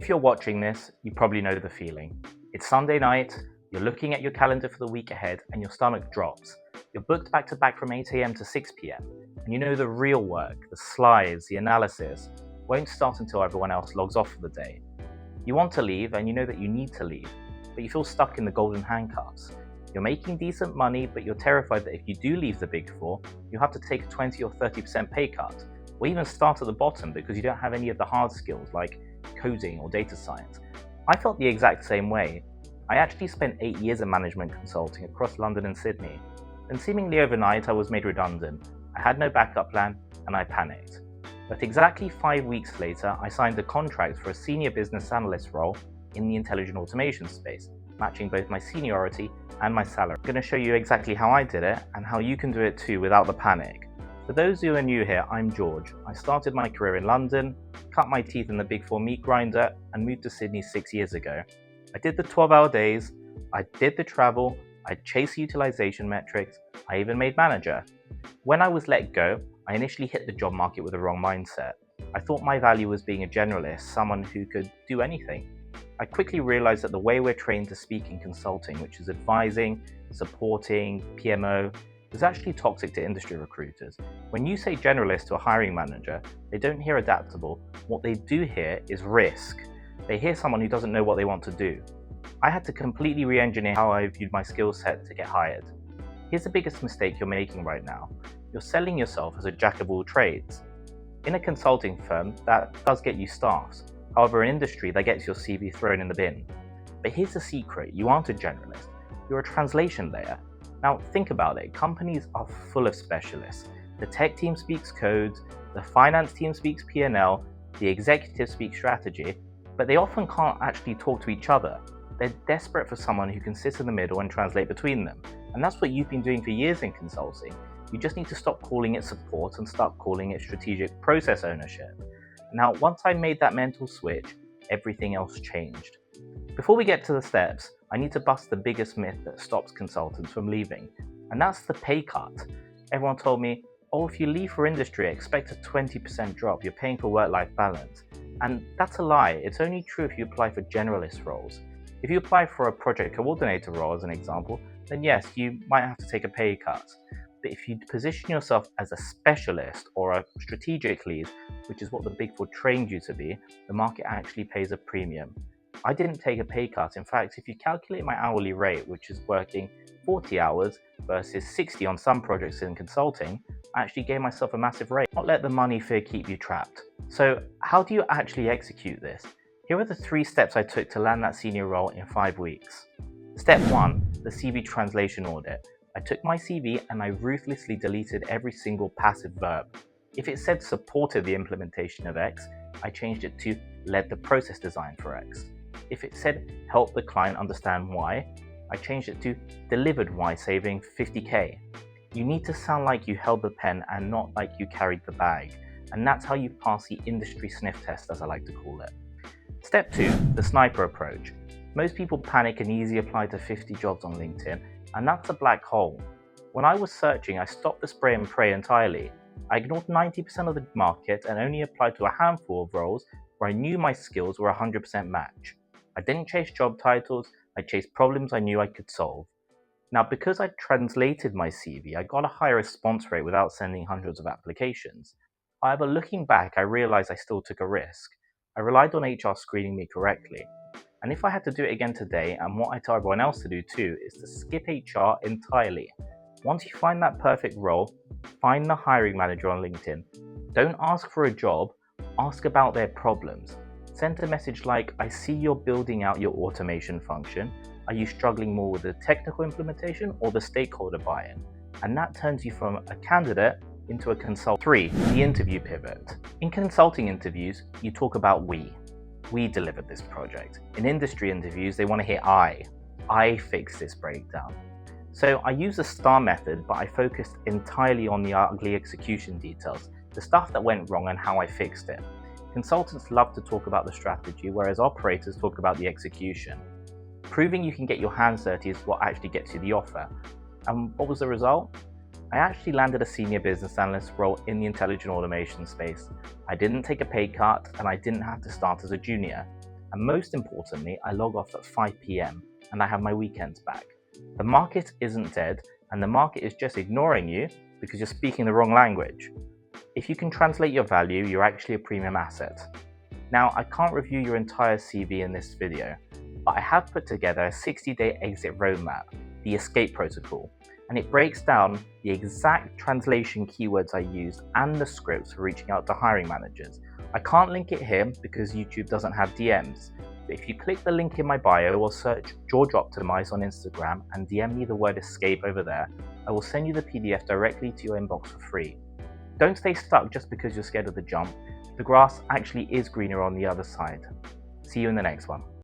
If you're watching this, you probably know the feeling. It's Sunday night, you're looking at your calendar for the week ahead and your stomach drops. You're booked back to back from 8 a.m. to 6 p.m. and you know the real work, the slides, the analysis, won't start until everyone else logs off for the day. You want to leave and you know that you need to leave, but you feel stuck in the golden handcuffs. You're making decent money, but you're terrified that if you do leave the Big Four, you'll have to take a 20 or 30% pay cut, or even start at the bottom because you don't have any of the hard skills like coding or data science. I felt the exact same way. I actually spent 8 years in management consulting across London and Sydney. Then seemingly overnight I was made redundant. I had no backup plan and I panicked. But exactly 5 weeks later, I signed a contract for a Senior Business Analyst role in the intelligent automation space, matching both my seniority and my salary. I'm going to show you exactly how I did it and how you can do it too without the panic. For those who are new here, I'm George. I started my career in London, cut my teeth in the Big Four meat grinder and moved to Sydney 6 years ago. I did the 12-hour days, I did the travel, I chased utilization metrics, I even made manager. When I was let go, I initially hit the job market with the wrong mindset. I thought my value was being a generalist, someone who could do anything. I quickly realized that the way we're trained to speak in consulting, which is advising, supporting, PMO, is actually toxic to industry recruiters. When you say generalist to a hiring manager, they don't hear adaptable. What they do hear is risk. They hear someone who doesn't know what they want to do. I had to completely re-engineer how I viewed my skill set to get hired. Here's the biggest mistake you're making right now. You're selling yourself as a jack of all trades. In a consulting firm, that does get you staffs. However, in industry, that gets your CV thrown in the bin. But here's the secret, you aren't a generalist, you're a translation layer. Now think about it, companies are full of specialists. The tech team speaks code, the finance team speaks P&L, the executive speaks strategy, but they often can't actually talk to each other. They're desperate for someone who can sit in the middle and translate between them. And that's what you've been doing for years in consulting. You just need to stop calling it support and start calling it strategic process ownership. Now, once I made that mental switch, everything else changed. Before we get to the steps, I need to bust the biggest myth that stops consultants from leaving, and that's the pay cut. Everyone told me, oh, if you leave for industry, expect a 20% drop, you're paying for work-life balance. And that's a lie, it's only true if you apply for generalist roles. If you apply for a project coordinator role, as an example, then yes, you might have to take a pay cut. But if you position yourself as a specialist or a strategic lead, which is what the Big Four trained you to be, the market actually pays a premium. I didn't take a pay cut. In fact, if you calculate my hourly rate, which is working 40 hours versus 60 on some projects in consulting, I actually gave myself a massive raise. Not let the money fear keep you trapped. So how do you actually execute this? Here are the 3 steps I took to land that senior role in 5 weeks. Step 1, the CV translation audit. I took my CV and I ruthlessly deleted every single passive verb. If it said supported the implementation of X, I changed it to led the process design for X. If it said help the client understand Y, I changed it to delivered Y, saving 50K. You need to sound like you held the pen and not like you carried the bag. And that's how you pass the industry sniff test, as I like to call it. Step 2, the sniper approach. Most people panic and easily apply to 50 jobs on LinkedIn, and that's a black hole. When I was searching, I stopped the spray and pray entirely. I ignored 90% of the market and only applied to a handful of roles where I knew my skills were 100% match. I didn't chase job titles, I chased problems I knew I could solve. Now, because I translated my CV, I got a higher response rate without sending hundreds of applications. However, looking back, I realized I still took a risk. I relied on HR screening me correctly. And if I had to do it again today, and what I tell everyone else to do too, is to skip HR entirely. Once you find that perfect role, find the hiring manager on LinkedIn. Don't ask for a job, ask about their problems. Send a message like, I see you're building out your automation function. Are you struggling more with the technical implementation or the stakeholder buy-in? And that turns you from a candidate into a consultant. 3, the interview pivot. In consulting interviews, you talk about we. We delivered this project. In industry interviews, they want to hear I fixed this breakdown. So I used the STAR method, but I focused entirely on the ugly execution details, the stuff that went wrong and how I fixed it. Consultants love to talk about the strategy, whereas operators talk about the execution. Proving you can get your hands dirty is what actually gets you the offer. And what was the result? I actually landed a senior business analyst role in the intelligent automation space. I didn't take a pay cut and I didn't have to start as a junior. And most importantly, I log off at 5 p.m. and I have my weekends back. The market isn't dead, and the market is just ignoring you because you're speaking the wrong language. If you can translate your value, you're actually a premium asset. Now, I can't review your entire CV in this video, but I have put together a 60-day exit roadmap, the escape protocol, and it breaks down the exact translation keywords I used and the scripts for reaching out to hiring managers. I can't link it here because YouTube doesn't have DMs, but if you click the link in my bio or search George Optimize on Instagram and DM me the word escape over there, I will send you the PDF directly to your inbox for free. Don't stay stuck just because you're scared of the jump. The grass actually is greener on the other side. See you in the next one.